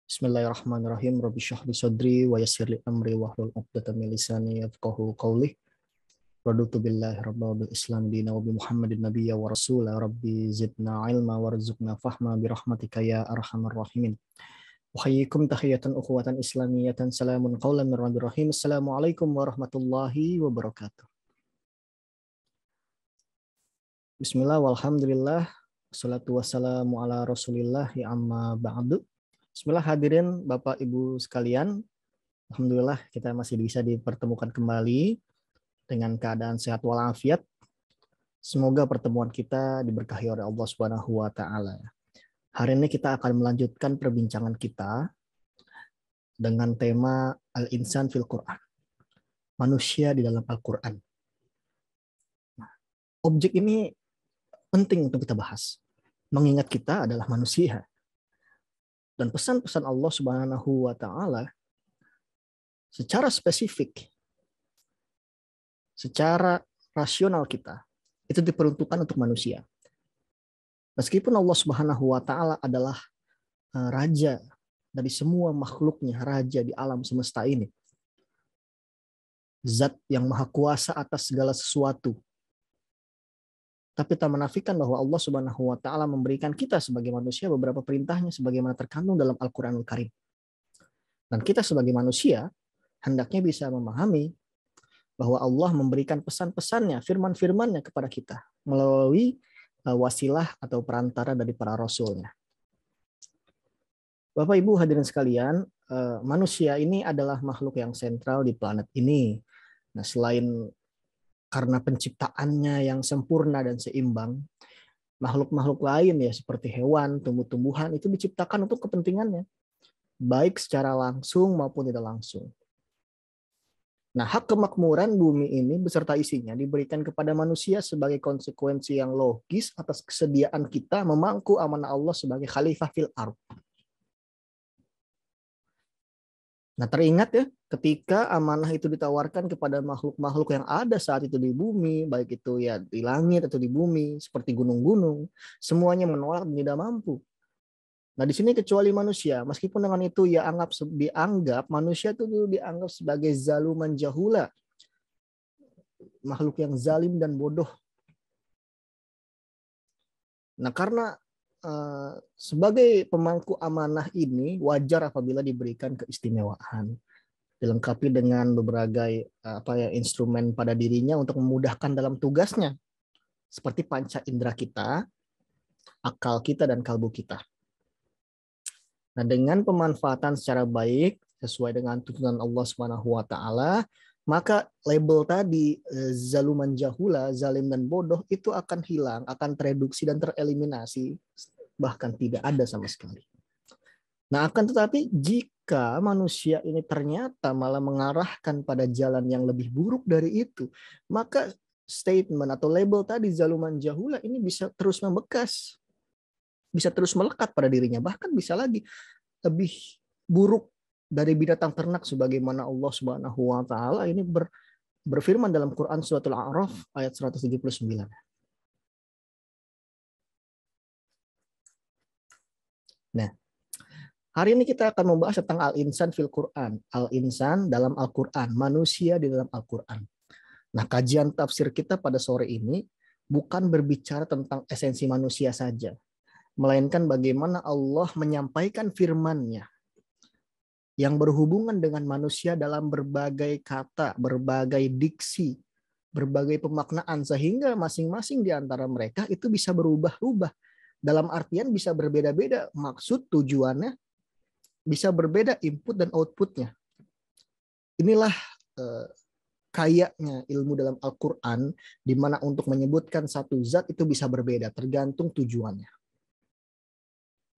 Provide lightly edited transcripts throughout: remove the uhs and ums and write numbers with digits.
Bismillahirrahmanirrahim. Rabbi shrah li sadri wa yassir li amri wahlul 'uqdatam min lisani yafqahu qawli. Raditu billahi rabba bil islam dina wa bi Muhammadin nabiyya wa rasula. Rabbi zidna ilma warzuqna fahma bi rahmatika ya arhamar rahimin. Uhayyikum tahiyatan ukhuwatan islamiyatan. Salamun qawlan min rabbir rahim. Assalamualaikum warahmatullahi wabarakatuh. Bismillah walhamdulillah. Wassalatu wassalamu ala rasulillah amma ba'du. Bismillah, hadirin Bapak Ibu sekalian. Alhamdulillah kita masih bisa dipertemukan kembali dengan keadaan sehat walafiat. Semoga pertemuan kita diberkahi oleh Allah Subhanahu wa taala. Hari ini kita akan melanjutkan perbincangan kita dengan tema Al-Insan fil Quran. Manusia di dalam Al-Quran. Objek ini penting untuk kita bahas. Mengingat kita adalah manusia. Dan pesan-pesan Allah Subhanahu wa taala secara spesifik, secara rasional kita, itu diperuntukkan untuk manusia. Meskipun Allah Subhanahu wa taala adalah raja dari semua makhluknya, raja di alam semesta ini. Zat yang maha kuasa atas segala sesuatu. Tapi tak menafikan bahwa Allah Subhanahu wa taala memberikan kita sebagai manusia beberapa perintahnya sebagaimana terkandung dalam Al-Qur'anul Karim. Dan kita sebagai manusia hendaknya bisa memahami bahwa Allah memberikan pesan-pesannya, firman-firmannya kepada kita melalui wasilah atau perantara dari para rasulnya. Bapak Ibu hadirin sekalian, manusia ini adalah makhluk yang sentral di planet ini. Nah, selain karena penciptaannya yang sempurna dan seimbang, makhluk-makhluk lain ya seperti hewan, tumbuh-tumbuhan itu diciptakan untuk kepentingannya, baik secara langsung maupun tidak langsung. Nah, hak kemakmuran bumi ini beserta isinya diberikan kepada manusia sebagai konsekuensi yang logis atas kesediaan kita memangku amanah Allah sebagai khalifah fil ardh. Nah, teringat ya, ketika amanah itu ditawarkan kepada makhluk-makhluk yang ada saat itu di bumi, baik itu ya di langit atau di bumi, seperti gunung-gunung, semuanya menolak dan tidak mampu. Nah, di sini kecuali manusia, meskipun dengan itu ya dianggap manusia itu dulu dianggap sebagai zaluman jahula, makhluk yang zalim dan bodoh. Nah, karena sebagai pemangku amanah ini wajar apabila diberikan keistimewaan, dilengkapi dengan berbagai instrumen pada dirinya untuk memudahkan dalam tugasnya, seperti panca indera kita, akal kita dan kalbu kita. Nah, dengan pemanfaatan secara baik sesuai dengan tuntunan Allah Subhanahu wa taala, maka label tadi zaluman jahula, zalim dan bodoh itu akan hilang, akan tereduksi dan tereliminasi, bahkan tidak ada sama sekali. Nah, akan tetapi jika manusia ini ternyata malah mengarahkan pada jalan yang lebih buruk dari itu, maka statement atau label tadi zaluman jahula ini bisa terus membekas, bisa terus melekat pada dirinya, bahkan bisa lagi lebih buruk dari binatang ternak sebagaimana Allah Subhanahu wa taala ini berfirman dalam Quran surat Al-A'raf ayat 179. Nah, hari ini kita akan membahas tentang Al-Insan fil Quran. Al-Insan dalam Al-Quran, manusia di dalam Al-Quran. Nah, kajian tafsir kita pada sore ini bukan berbicara tentang esensi manusia saja, melainkan bagaimana Allah menyampaikan firman-Nya yang berhubungan dengan manusia dalam berbagai kata, berbagai diksi, berbagai pemaknaan, sehingga masing-masing di antara mereka itu bisa berubah-ubah. Dalam artian bisa berbeda-beda maksud, tujuannya, bisa berbeda input dan outputnya. Inilah kayanya ilmu dalam Al-Quran, di mana untuk menyebutkan satu zat itu bisa berbeda, tergantung tujuannya.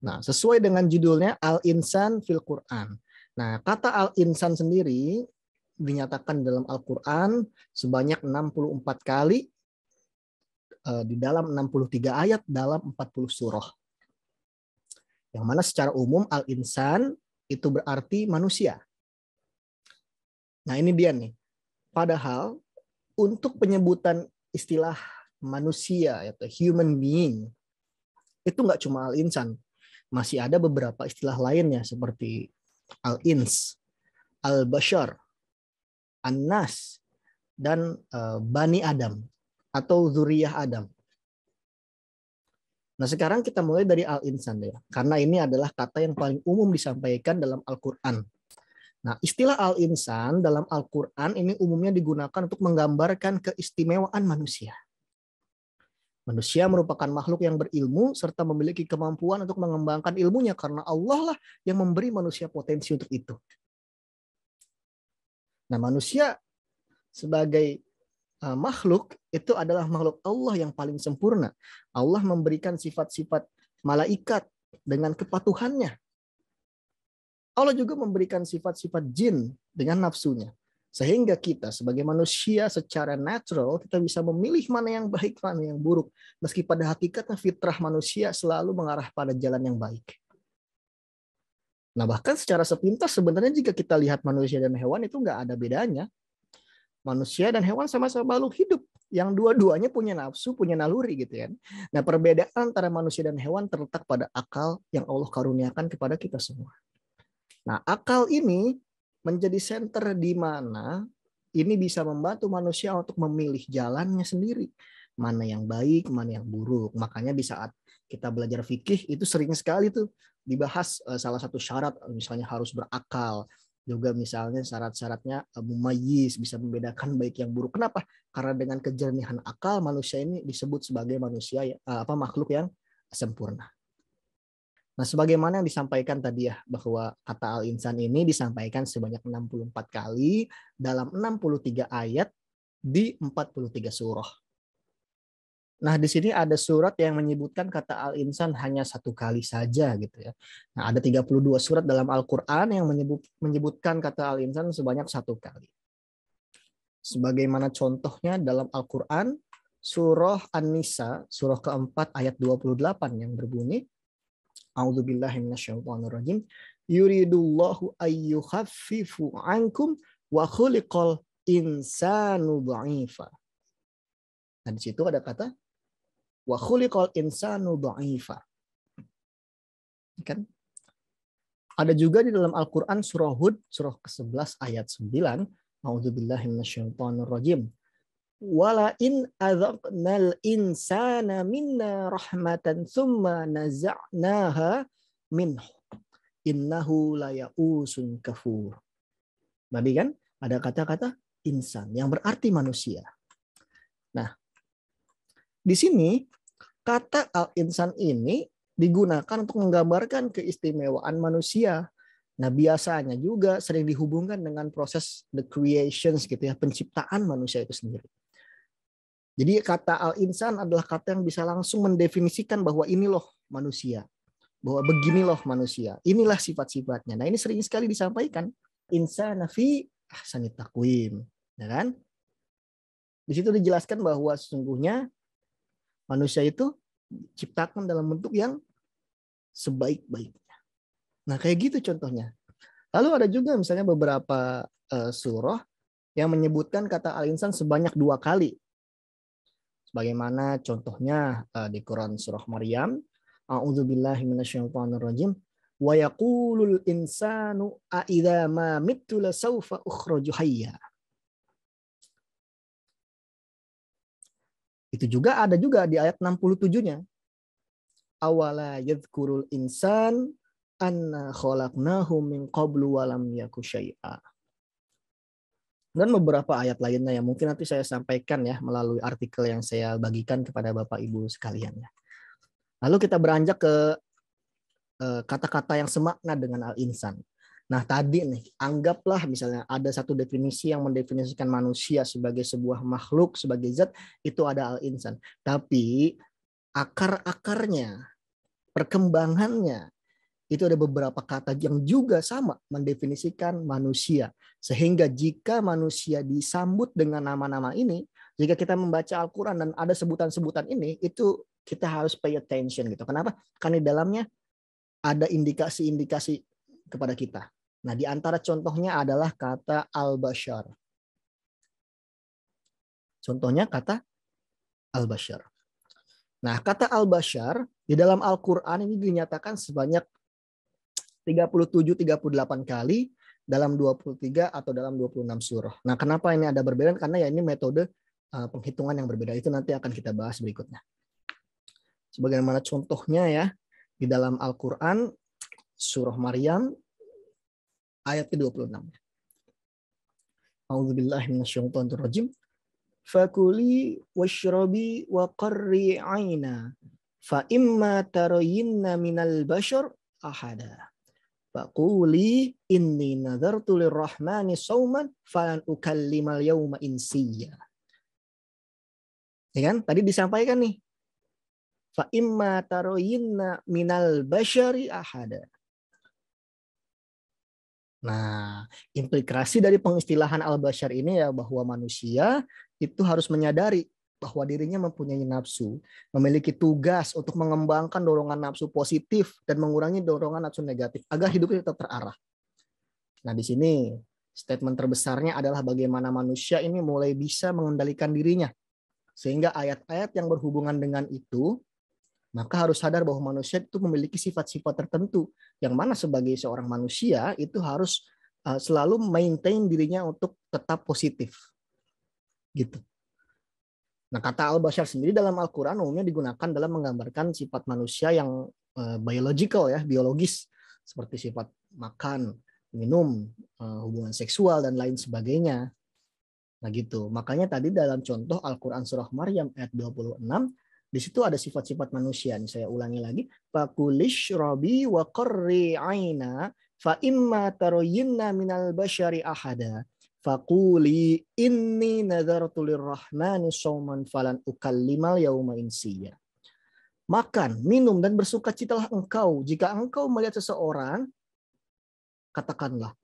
Nah, sesuai dengan judulnya Al-Insan fil Quran. Nah, kata Al-Insan sendiri dinyatakan dalam Al-Quran sebanyak 64 kali, di dalam 63 ayat dalam 40 surah. Yang mana secara umum Al-Insan itu berarti manusia. Nah, ini dia nih. Padahal untuk penyebutan istilah manusia atau human being itu nggak cuma Al-Insan. Masih ada beberapa istilah lainnya seperti al-ins, al-bashar, an-nas, dan bani Adam atau zuriyah Adam. Nah, sekarang kita mulai dari al-insan ya. Karena ini adalah kata yang paling umum disampaikan dalam Al-Qur'an. Nah, istilah al-insan dalam Al-Qur'an ini umumnya digunakan untuk menggambarkan keistimewaan manusia. Manusia merupakan makhluk yang berilmu serta memiliki kemampuan untuk mengembangkan ilmunya karena Allah lah yang memberi manusia potensi untuk itu. Nah, manusia sebagai makhluk itu adalah makhluk Allah yang paling sempurna. Allah memberikan sifat-sifat malaikat dengan kepatuhannya. Allah juga memberikan sifat-sifat jin dengan nafsunya. Sehingga kita sebagai manusia secara natural kita bisa memilih mana yang baik, mana yang buruk. Meski pada hakikatnya fitrah manusia selalu mengarah pada jalan yang baik. Nah, bahkan secara sepintas sebenarnya jika kita lihat manusia dan hewan itu nggak ada bedanya. Manusia dan hewan sama-sama makhluk hidup yang dua-duanya punya nafsu, punya naluri gitu kan. Nah, perbedaan antara manusia dan hewan terletak pada akal yang Allah karuniakan kepada kita semua. Nah, akal ini menjadi center di mana ini bisa membantu manusia untuk memilih jalannya sendiri. Mana yang baik, mana yang buruk. Makanya di saat kita belajar fikih itu sering sekali tuh dibahas salah satu syarat misalnya harus berakal. Juga misalnya syarat-syaratnya mumayyiz, bisa membedakan baik yang buruk. Kenapa? Karena dengan kejernihan akal manusia ini disebut sebagai manusia makhluk yang sempurna. Nah, sebagaimana yang disampaikan tadi ya bahwa kata al-insan ini disampaikan sebanyak 64 kali dalam 63 ayat di 43 surah. Nah, di sini ada surat yang menyebutkan kata al-insan hanya satu kali saja gitu ya. Nah, ada 32 surat dalam Al-Qur'an yang menyebutkan kata al-insan sebanyak satu kali. Sebagaimana contohnya dalam Al-Qur'an surah An-Nisa, surah keempat ayat 28 yang berbunyi A'udzubillahi minasyaitonirrajim. Yuridullahu ayyukhaffifu ankum wa khuliqal insanu dha'ifa. Nah, di situ ada kata wa khuliqal insanu dha'ifa. Kan? Ada juga di dalam Al-Qur'an surah Hud surah ke-11 ayat 9, A'udzubillahi minasyaitonirrajim. Wala in adzaqnal insana minna rahmatan tsumma naza'naha minhu innahu layausun kafur. Tadi kan ada kata-kata insan yang berarti manusia. Nah, di sini kata al-insan ini digunakan untuk menggambarkan keistimewaan manusia. Nah, biasanya juga sering dihubungkan dengan proses the creations gitu ya, penciptaan manusia itu sendiri. Jadi kata al-insan adalah kata yang bisa langsung mendefinisikan bahwa ini loh manusia. Bahwa begini loh manusia. Inilah sifat-sifatnya. Nah, ini sering sekali disampaikan. Insana fi ahsani taqwim. Ya kan? Di situ dijelaskan bahwa sesungguhnya manusia itu diciptakan dalam bentuk yang sebaik-baiknya. Nah, kayak gitu contohnya. Lalu ada juga misalnya beberapa surah yang menyebutkan kata al-insan sebanyak 2 kali. Sebagaimana contohnya di Quran surah Maryam, A'udzubillahi minasyaitonirrajim, wa yaqulul insanu a idza ma mittu lasawfa ukhraju hayya. Itu juga ada juga di ayat 67-nya. Awala yadhkurul insan anna khalaqnahu min qablu wa lam yaku syai'a. Dan beberapa ayat lainnya yang mungkin nanti saya sampaikan ya melalui artikel yang saya bagikan kepada Bapak Ibu sekalian ya. Lalu kita beranjak ke kata-kata yang semakna dengan al-insan. Nah, tadi nih, anggaplah misalnya ada satu definisi yang mendefinisikan manusia sebagai sebuah makhluk, sebagai zat, itu ada al-insan. Tapi akar-akarnya, perkembangannya, itu ada beberapa kata yang juga sama mendefinisikan manusia. Sehingga jika manusia disambut dengan nama-nama ini, jika kita membaca Al-Quran dan ada sebutan-sebutan ini, itu kita harus pay attention gitu. Kenapa? Karena di dalamnya ada indikasi-indikasi kepada kita. Nah, di antara contohnya adalah kata al-bashar. Contohnya kata al-bashar. Nah, kata al-bashar Di dalam Al-Quran ini dinyatakan sebanyak 37-38 kali dalam 23 atau dalam 26 surah. Nah, kenapa ini ada perbedaan? Karena ya ini metode penghitungan yang berbeda. Itu nanti akan kita bahas berikutnya. Sebagaimana contohnya ya, di dalam Al-Quran, surah Maryam, ayat ke-26. A'udzubillahi minasyaitonirrajim. Fakuli washrabi wa qarri aina fa imma tarayinna minal bashar ahada faquli inni nadartu lirrahmani sauman falan ukallimal yauma insiya. Ya kan? Tadi disampaikan nih. Fa imma tarayinna minal bashari ahada. Nah, implikasi dari pengistilahan al-bashar ini ya bahwa manusia itu harus menyadari bahwa dirinya mempunyai nafsu, memiliki tugas untuk mengembangkan dorongan nafsu positif dan mengurangi dorongan nafsu negatif agar hidupnya tetap terarah. Nah, di sini statement terbesarnya adalah bagaimana manusia ini mulai bisa mengendalikan dirinya. Sehingga ayat-ayat yang berhubungan dengan itu, maka harus sadar bahwa manusia itu memiliki sifat-sifat tertentu yang mana sebagai seorang manusia itu harus selalu maintain dirinya untuk tetap positif. Gitu. Nah, kata al-bashar sendiri dalam Al-Quran umumnya digunakan dalam menggambarkan sifat manusia yang biological ya, biologis, seperti sifat makan, minum, hubungan seksual dan lain sebagainya. Nah gitu. Makanya tadi dalam contoh Al-Quran surah Maryam ayat 26, di situ ada sifat-sifat manusia. Nih, saya ulangi lagi. Fakulish robi wa qarri aina fa imma taroyinna minal bashari ahada. Fakuli inni nadartu lirrahmani sauman falan ukallimal yauma insiya. Makan, minum, dan bersukacitalah engkau. Jika engkau melihat seseorang, katakanlah,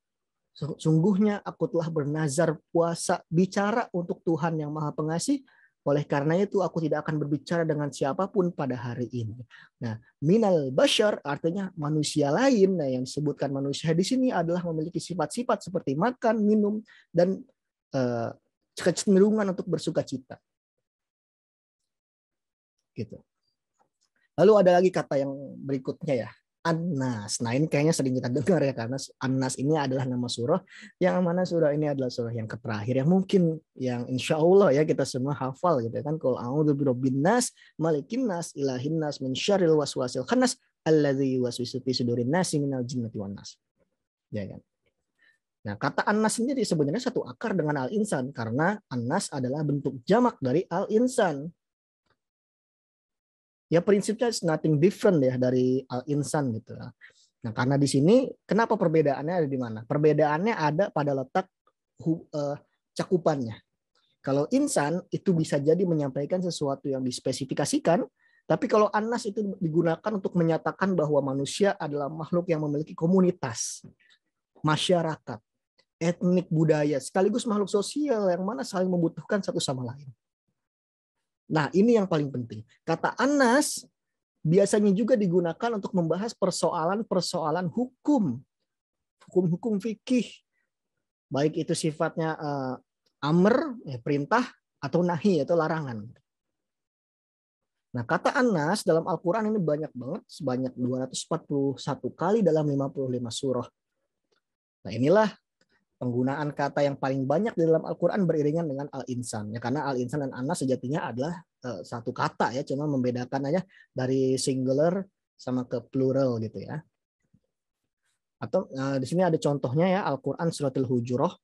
sungguhnya aku telah bernazar puasa bicara untuk Tuhan yang Maha Pengasih. Oleh karena itu aku tidak akan berbicara dengan siapapun pada hari ini. Nah, minal bashar artinya manusia lain. Nah, yang disebutkan manusia di sini adalah memiliki sifat-sifat seperti makan, minum, dan kecenderungan untuk bersukacita. Gitu. Lalu ada lagi kata yang berikutnya ya. An-Nas. Nah ini kayaknya sering kita dengar ya karena An-Nas ini adalah nama surah yang mana surah ini adalah surah yang terakhir yang mungkin yang insya Allah ya kita semua hafal gitu kan. Qul a'udzu birabbin nas, malikin nas, ilahin nas, min syarril waswasil khannas alladzi yuwaswisu fi sudurin nasi minal jinnati wan nas. Ya kan. Nah, kata An-Nas sendiri sebenarnya satu akar dengan al-insan karena An-Nas adalah bentuk jamak dari al-insan. Ya prinsipnya nothing different ya dari al-insan gitu. Nah, karena di sini kenapa perbedaannya ada di mana? Perbedaannya ada pada letak cakupannya. Kalau insan itu bisa jadi menyampaikan sesuatu yang dispesifikasikan, tapi kalau An-Nas itu digunakan untuk menyatakan bahwa manusia adalah makhluk yang memiliki komunitas, masyarakat, etnik, budaya, sekaligus makhluk sosial yang mana saling membutuhkan satu sama lain. Nah, ini yang paling penting. Kata An-Nas biasanya juga digunakan untuk membahas persoalan-persoalan hukum fikih. Baik itu sifatnya amr, perintah, atau nahi, atau larangan. Nah, kata An-Nas dalam Al-Quran ini banyak banget, sebanyak 241 kali dalam 55 surah. Nah, inilah penggunaan kata yang paling banyak di dalam Al-Quran beriringan dengan al-insan. Ya, karena al-insan dan An-Nas sejatinya adalah satu kata ya, cuma membedakan aja dari singular sama ke plural gitu ya. Atau di sini ada contohnya ya, Al-Quran surat Al-Hujurat.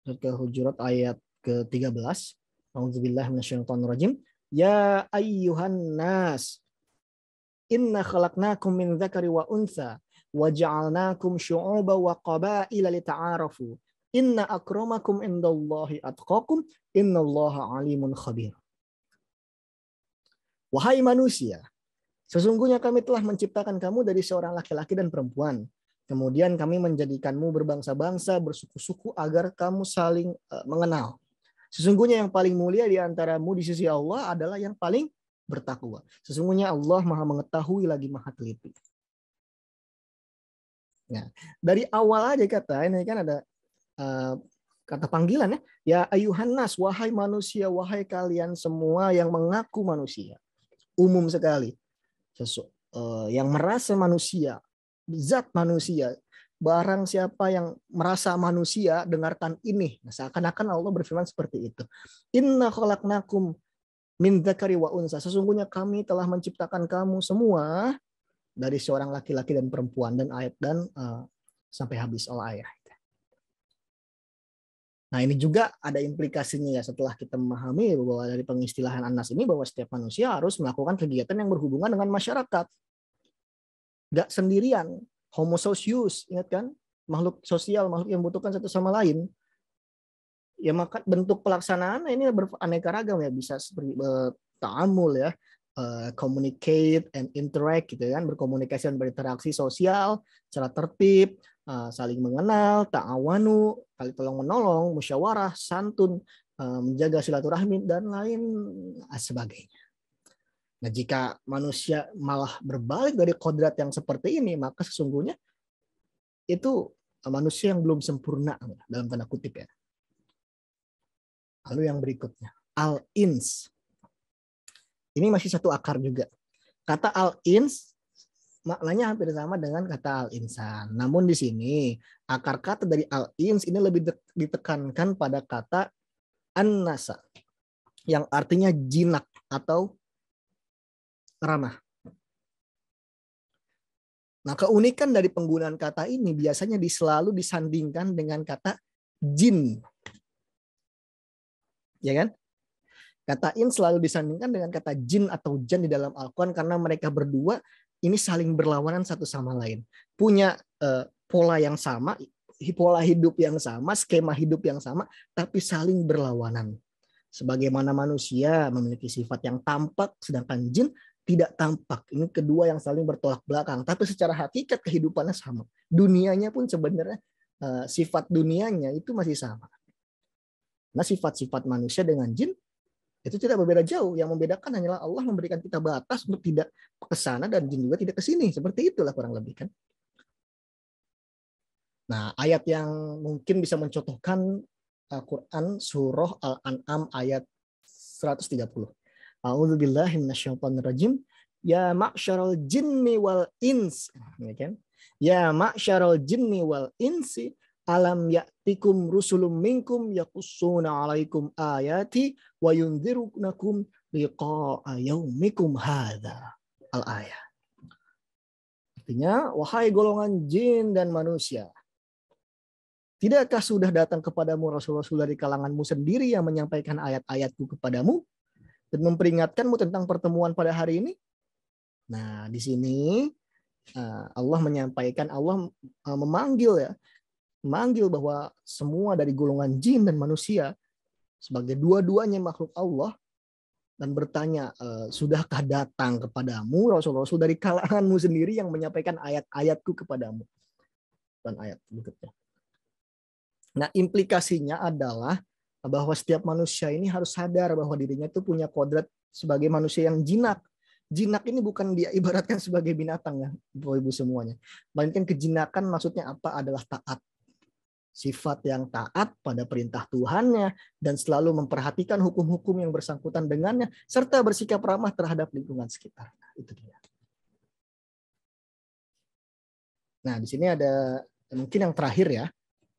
Surat Al-Hujurat ayat ke-13. A'udzubillahi minasyaitonirrajim. Ya ayyuhan nas, inna khalaqnakum min dzakari wa untha wa ja'alnakum syu'uban wa qabaila lita'arafu. Inna akramakum indallahi atqakum, innallaha alimun khabir. Wahai manusia, sesungguhnya kami telah menciptakan kamu dari seorang laki-laki dan perempuan. Kemudian kami menjadikanmu berbangsa-bangsa, bersuku-suku agar kamu saling mengenal. Sesungguhnya yang paling mulia di antaramu di sisi Allah adalah yang paling bertakwa. Sesungguhnya Allah Maha mengetahui lagi Maha teliti. Nah, dari awal aja kata ini kan ada kata panggilan ya. Ya ayuhan nas, wahai manusia, wahai kalian semua yang mengaku manusia. Umum sekali. yang merasa manusia, zat manusia. Barang siapa yang merasa manusia, dengarkan ini. Nah, seakan-akan Allah berfirman seperti itu. Inna khalaqnakum min dzakari wa unsa. Sesungguhnya kami telah menciptakan kamu semua dari seorang laki-laki dan perempuan, dan ayat sampai habis ayat. Nah, ini juga ada implikasinya ya setelah kita memahami bahwa dari pengistilahan An-Nas ini bahwa setiap manusia harus melakukan kegiatan yang berhubungan dengan masyarakat. Gak sendirian. Homo socius, ingat kan? Makhluk sosial, makhluk yang membutuhkan satu sama lain. Ya maka bentuk pelaksanaan ini beraneka ragam ya, bisa seperti ta'amul ya, communicate and interact gitu kan, berkomunikasi dan berinteraksi sosial secara tertib, saling mengenal, ta'awanu, saling tolong menolong, musyawarah, santun, menjaga silaturahmi dan lain sebagainya. Nah, jika manusia malah berbalik dari kodrat yang seperti ini, maka sesungguhnya itu manusia yang belum sempurna dalam tanda kutip ya. Lalu yang berikutnya, al-ins. Ini masih satu akar juga. Kata al-ins maknanya hampir sama dengan kata al-insan. Namun di sini akar kata dari al-ins ini lebih ditekankan pada kata an-nasa yang artinya jinak atau ramah. Nah, keunikan dari penggunaan kata ini biasanya selalu disandingkan dengan kata jin. Ya kan? Kata in selalu disandingkan dengan kata jin atau jan di dalam Al-Quran karena mereka berdua ini saling berlawanan satu sama lain. Punya pola yang sama, pola hidup yang sama, skema hidup yang sama, tapi saling berlawanan. Sebagaimana manusia memiliki sifat yang tampak, sedangkan jin tidak tampak. Ini kedua yang saling bertolak belakang. Tapi secara hakikat kehidupannya sama. Dunianya pun sebenarnya sifat dunianya itu masih sama. Nah, sifat-sifat manusia dengan jin itu tidak berbeda jauh. Yang membedakan hanyalah Allah memberikan kita batas untuk tidak ke sana dan jin juga tidak ke sini. Seperti itulah kurang lebih kan. Nah, ayat yang mungkin bisa mencontohkan Al-Quran surah Al-An'am ayat 130. A'udzubillahi minasyaitonirrajim. Ya ma'syaral jinni wal ins. Ya kan? Ya ma'syaral jinni wal insi alam ya'tikum rusulun minkum yaqussuna 'alaikum ayati wa yundzirunakum liqa'a yaumikum hadza. Al-ayat. Artinya, wahai golongan jin dan manusia, tidakkah sudah datang kepadamu rasul-rasul dari kalanganmu sendiri yang menyampaikan ayat-ayatku kepadamu dan memperingatkanmu tentang pertemuan pada hari ini? Nah, di sini Allah menyampaikan, Allah memanggil bahwa semua dari golongan jin dan manusia sebagai dua-duanya makhluk Allah dan bertanya, sudahkah datang kepadamu rasul-rasul dari kalanganmu sendiri yang menyampaikan ayat-ayatku kepadamu? Dan ayat berikutnya. Nah, implikasinya adalah bahwa setiap manusia ini harus sadar bahwa dirinya itu punya kodrat sebagai manusia yang jinak. Jinak ini bukan dia ibaratkan sebagai binatang ya, Bapak-Ibu semuanya. Melainkan kejinakan maksudnya apa? Adalah taat. Sifat yang taat pada perintah Tuhannya dan selalu memperhatikan hukum-hukum yang bersangkutan dengannya serta bersikap ramah terhadap lingkungan sekitar. Nah, itu dia. Nah, di sini ada mungkin yang terakhir ya.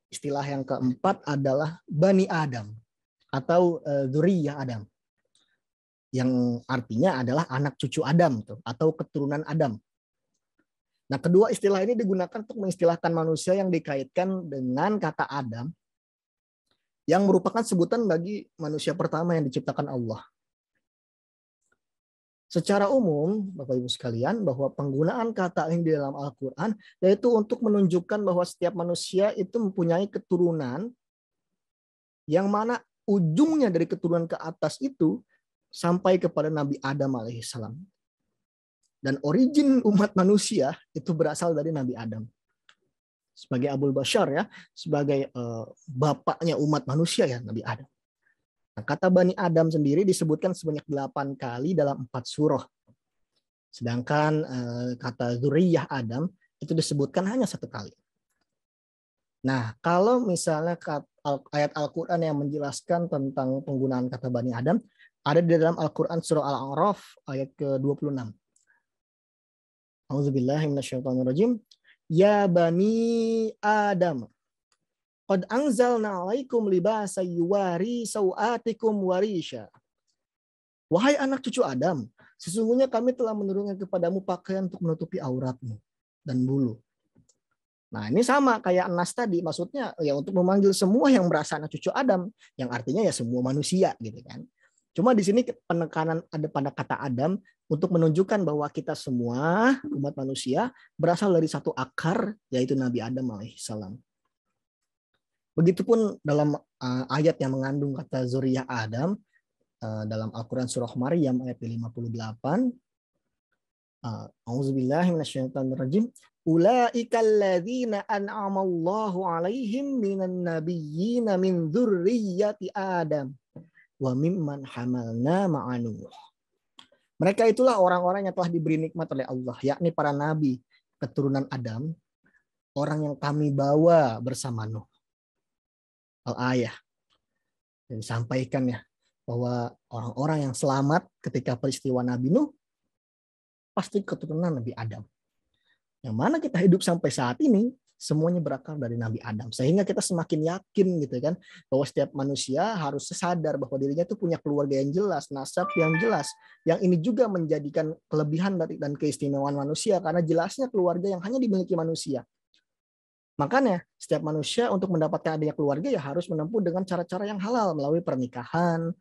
Istilah yang keempat adalah Bani Adam atau dzurriyyah Adam. Yang artinya adalah anak cucu Adam atau keturunan Adam. Nah, kedua istilah ini digunakan untuk mengistilahkan manusia yang dikaitkan dengan kata Adam yang merupakan sebutan bagi manusia pertama yang diciptakan Allah. Secara umum, Bapak Ibu sekalian, bahwa penggunaan kata ini di dalam Al-Quran yaitu untuk menunjukkan bahwa setiap manusia itu mempunyai keturunan yang mana ujungnya dari keturunan ke atas itu sampai kepada Nabi Adam alaihissalam. Dan origin umat manusia itu berasal dari Nabi Adam. Sebagai Abul Bashar ya, sebagai bapaknya umat manusia ya Nabi Adam. Nah, kata Bani Adam sendiri disebutkan sebanyak 8 kali dalam 4 surah. Sedangkan kata dzurriyyah Adam itu disebutkan hanya 1 kali. Nah, kalau misalnya ayat Al-Quran yang menjelaskan tentang penggunaan kata Bani Adam, ada di dalam Al-Quran surah Al-A'raf ayat ke-26. A'udzubillahi minasyaitonirrajim. Ya bani Adam, qad anzalna 'alaikum libasa yuwari sau'atikum warisha. Wahai anak cucu Adam, sesungguhnya kami telah menurunkan kepadamu pakaian untuk menutupi auratmu dan bulu. Nah, ini sama kayak Nas tadi, maksudnya ya untuk memanggil semua yang merasa anak cucu Adam, yang artinya ya semua manusia gitu kan. Cuma di sini penekanan ada pada kata Adam untuk menunjukkan bahwa kita semua umat manusia berasal dari satu akar, yaitu Nabi Adam alaihissalam. Begitupun dalam ayat yang mengandung kata zuriyah Adam dalam Al-Quran surah Maryam ayat 58. A'udzubillahi minasyaitonirrajim. Ulaika alladzina an'ama Allahu 'alaihim minan nabiyyina min dzurriyyati Adam wa mimman hamalna ma'a Nuh. Mereka itulah orang-orang yang telah diberi nikmat oleh Allah, yakni para nabi keturunan Adam, orang yang kami bawa bersama Nuh. Al-ayah. Dan disampaikan ya bahwa orang-orang yang selamat ketika peristiwa Nabi Nuh pasti keturunan Nabi Adam. Yang mana kita hidup sampai saat ini semuanya berakar dari Nabi Adam. Sehingga kita semakin yakin gitu kan bahwa setiap manusia harus sadar bahwa dirinya itu punya keluarga yang jelas, nasab yang jelas. Yang ini juga menjadikan kelebihan dan keistimewaan manusia karena jelasnya keluarga yang hanya dimiliki manusia. Makanya setiap manusia untuk mendapatkan adanya keluarga ya harus menempuh dengan cara-cara yang halal melalui pernikahan,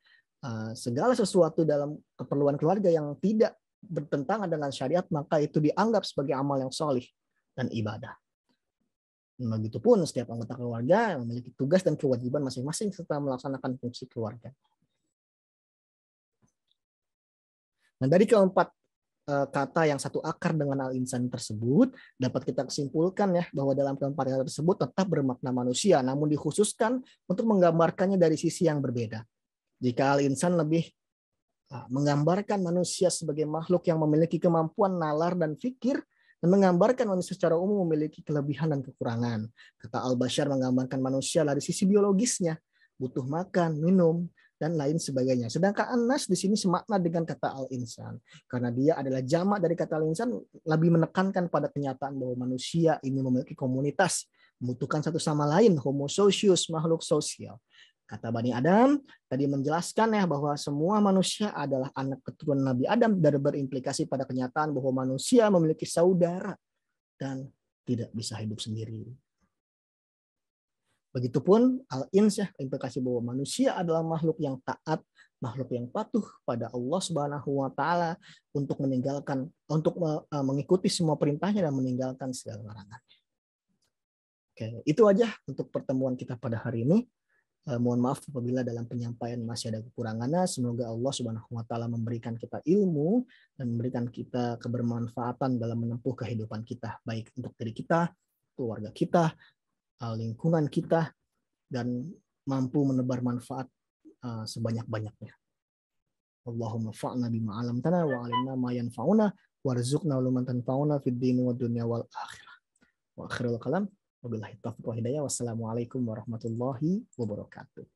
segala sesuatu dalam keperluan keluarga yang tidak bertentangan dengan syariat maka itu dianggap sebagai amal yang sholih dan ibadah. Begitupun setiap anggota keluarga memiliki tugas dan kewajiban masing-masing serta melaksanakan fungsi keluarga. Nah, dari keempat kata yang satu akar dengan al-insan tersebut dapat kita kesimpulkan ya bahwa dalam keempat kata tersebut tetap bermakna manusia namun dikhususkan untuk menggambarkannya dari sisi yang berbeda. Jika al-insan lebih menggambarkan manusia sebagai makhluk yang memiliki kemampuan nalar dan fikir dan menggambarkan manusia secara umum memiliki kelebihan dan kekurangan. Kata Al-Bashar menggambarkan manusia dari sisi biologisnya, butuh makan, minum, dan lain sebagainya. Sedangkan An-Nas di sini semakna dengan kata Al-Insan. Karena dia adalah jamak dari kata Al-Insan, lebih menekankan pada kenyataan bahwa manusia ini memiliki komunitas, membutuhkan satu sama lain, homo socius, makhluk sosial. Kata Bani Adam tadi menjelaskan ya bahwa semua manusia adalah anak keturunan Nabi Adam dan berimplikasi pada kenyataan bahwa manusia memiliki saudara dan tidak bisa hidup sendiri. Begitupun al-ins ya, implikasi bahwa manusia adalah makhluk yang taat, makhluk yang patuh pada Allah Subhanahu wa taala untuk mengikuti semua perintahnya dan meninggalkan segala larangannya. Oke, itu aja untuk pertemuan kita pada hari ini. Mohon maaf apabila dalam penyampaian masih ada kekurangannya. Semoga Allah Subhanahu wa taala memberikan kita ilmu dan memberikan kita kebermanfaatan dalam menempuh kehidupan kita, baik untuk diri kita, keluarga kita, lingkungan kita, dan mampu menebar manfaat sebanyak-banyaknya. Allahumma fa'na bima 'allamtana wa 'allimna ma yanfa'una warzuqna uluman tanfa'una fid dini wad dunya wal akhirah. Wa akhirul kalam wabillahi taufiq wa hidayah. Wassalamualaikum warahmatullahi wabarakatuh.